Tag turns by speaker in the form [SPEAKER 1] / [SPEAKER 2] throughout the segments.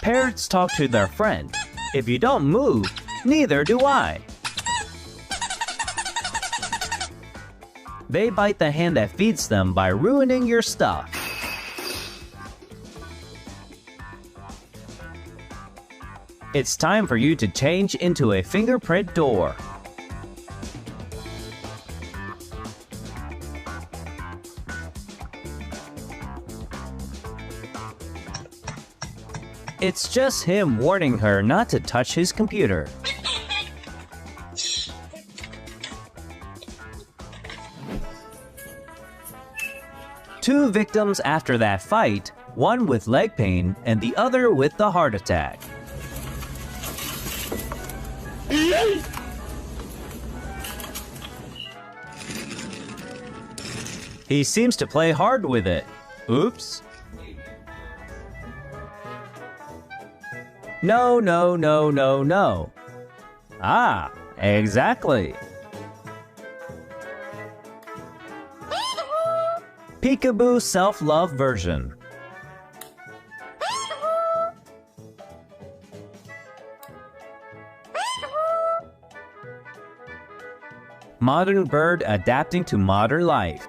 [SPEAKER 1] Parrots talk to their friend. If you don't move, neither do I. They bite the hand that feeds them by ruining your stuff. It's time for you to change into a fingerprint door. It's just him warning her not to touch his computer. Two victims after that fight, one with leg pain and the other with the heart attack. He seems to play hard with it. Oops. No, no, no, no, no. Ah, exactly. Peekaboo self-love version. Modern bird adapting to modern life.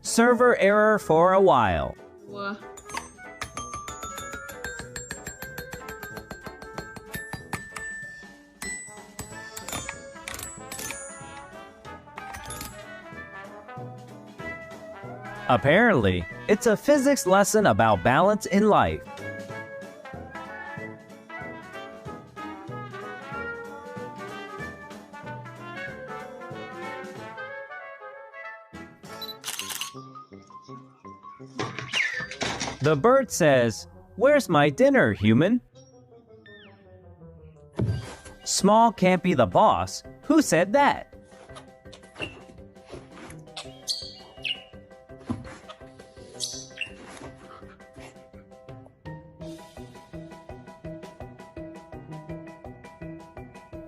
[SPEAKER 1] Server error for a while.
[SPEAKER 2] What?
[SPEAKER 1] Apparently, it's a physics lesson about balance in life. The bird says, "Where's my dinner, human?" Small can't be the boss. Who said that?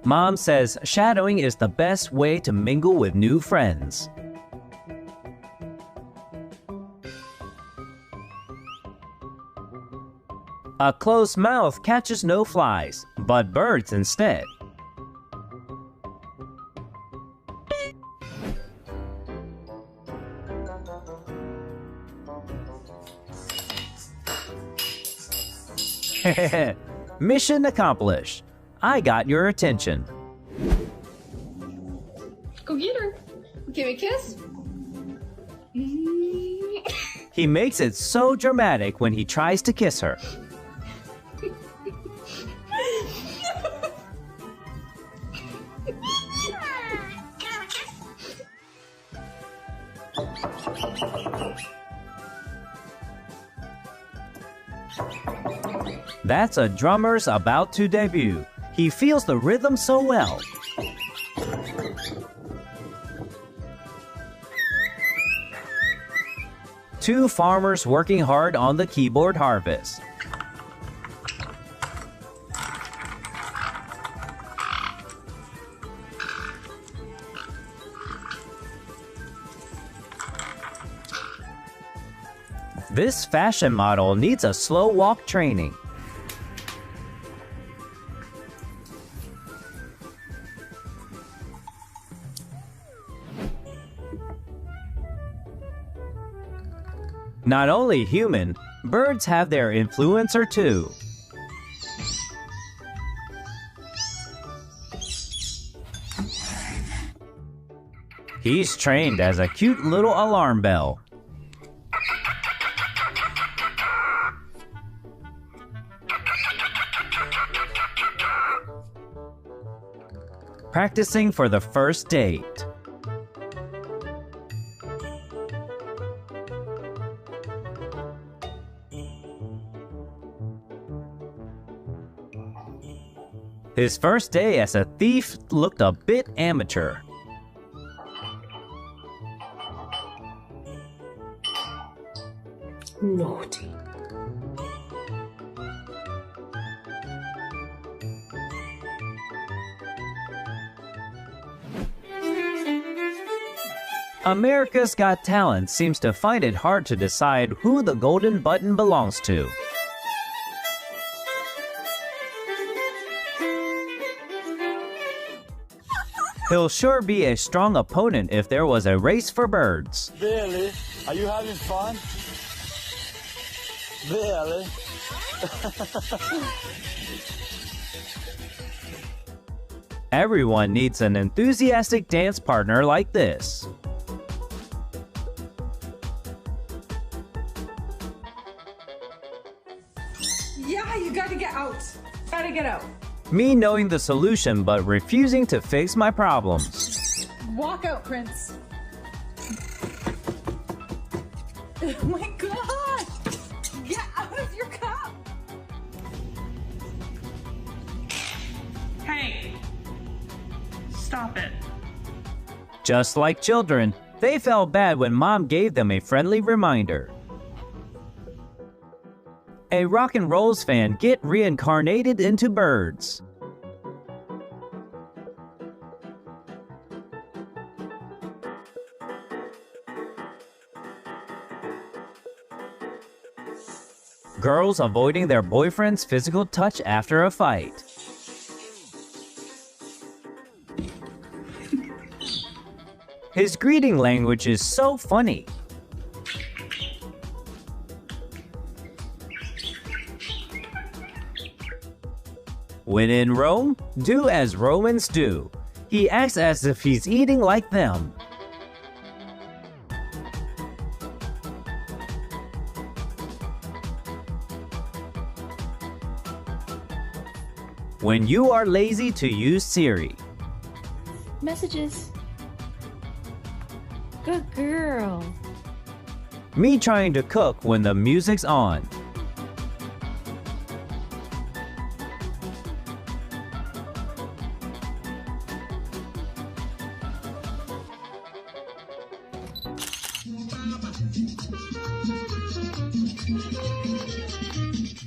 [SPEAKER 1] Mom says shadowing is the best way to mingle with new friends. A closed mouth catches no flies, but birds instead. Mission accomplished. I got your attention.
[SPEAKER 2] Go get her. Give me a kiss.
[SPEAKER 1] He makes it so dramatic when he tries to kiss her. That's a drummer's about to debut. He feels the rhythm so well. Two farmers working hard on the keyboard harvest. This fashion model needs a slow walk training. Not only human, birds have their influencer too. He's trained as a cute little alarm bell. Practicing for the first date. His first day as a thief looked a bit amateur.
[SPEAKER 3] Naughty.
[SPEAKER 1] America's Got Talent seems to find it hard to decide who the golden button belongs to. He'll sure be a strong opponent if there was a race for birds.
[SPEAKER 3] Really? Are you having fun? Really?
[SPEAKER 1] Everyone needs an enthusiastic dance partner like this.
[SPEAKER 2] Yeah, you gotta get out. Gotta get out.
[SPEAKER 1] Me knowing the solution but refusing to fix my problems.
[SPEAKER 2] Walk out, Prince. Oh my god! Get out of your cup!
[SPEAKER 4] Hey! Stop it.
[SPEAKER 1] Just like children, they felt bad when Mom gave them a friendly reminder. A rock and rolls fan get reincarnated into birds. Girls avoiding their boyfriend's physical touch after a fight. His greeting language is so funny. When in Rome, do as Romans do. He acts as if he's eating like them. When you are lazy to use Siri.
[SPEAKER 5] Messages. Good girl.
[SPEAKER 1] Me trying to cook when the music's on.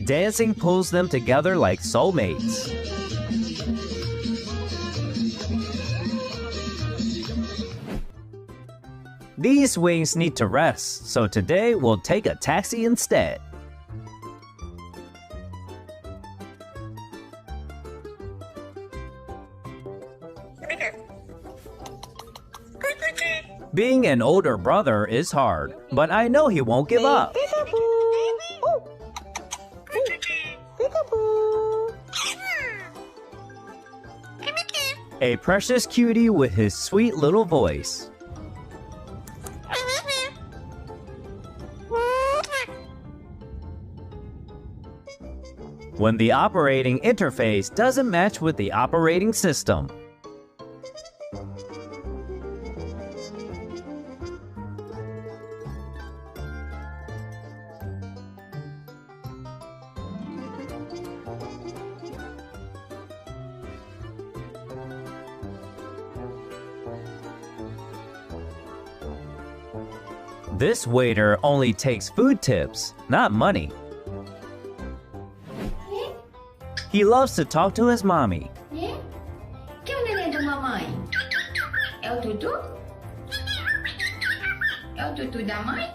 [SPEAKER 1] Dancing pulls them together like soulmates. These wings need to rest, so today we'll take a taxi instead. Being an older brother is hard, but I know he won't give up. A precious cutie with his sweet little voice. When the operating interface doesn't match with the operating system. This waiter only takes food tips, not money. He loves to talk to his mommy.
[SPEAKER 6] Que o neném da mamãe? É o Dudu? É o Dudu da mãe?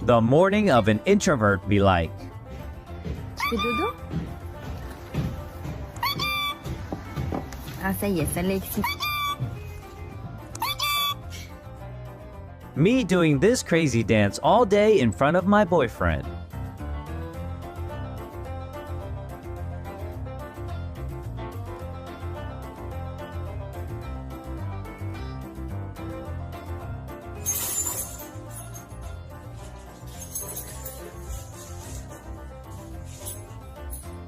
[SPEAKER 1] The morning of an introvert be like.
[SPEAKER 5] C'est Dodo? Ah, ça y est, ça l'excite.
[SPEAKER 1] Me doing this crazy dance all day in front of my boyfriend.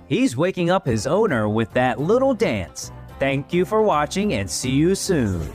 [SPEAKER 1] He's waking up his owner with that little dance. Thank you for watching and see you soon.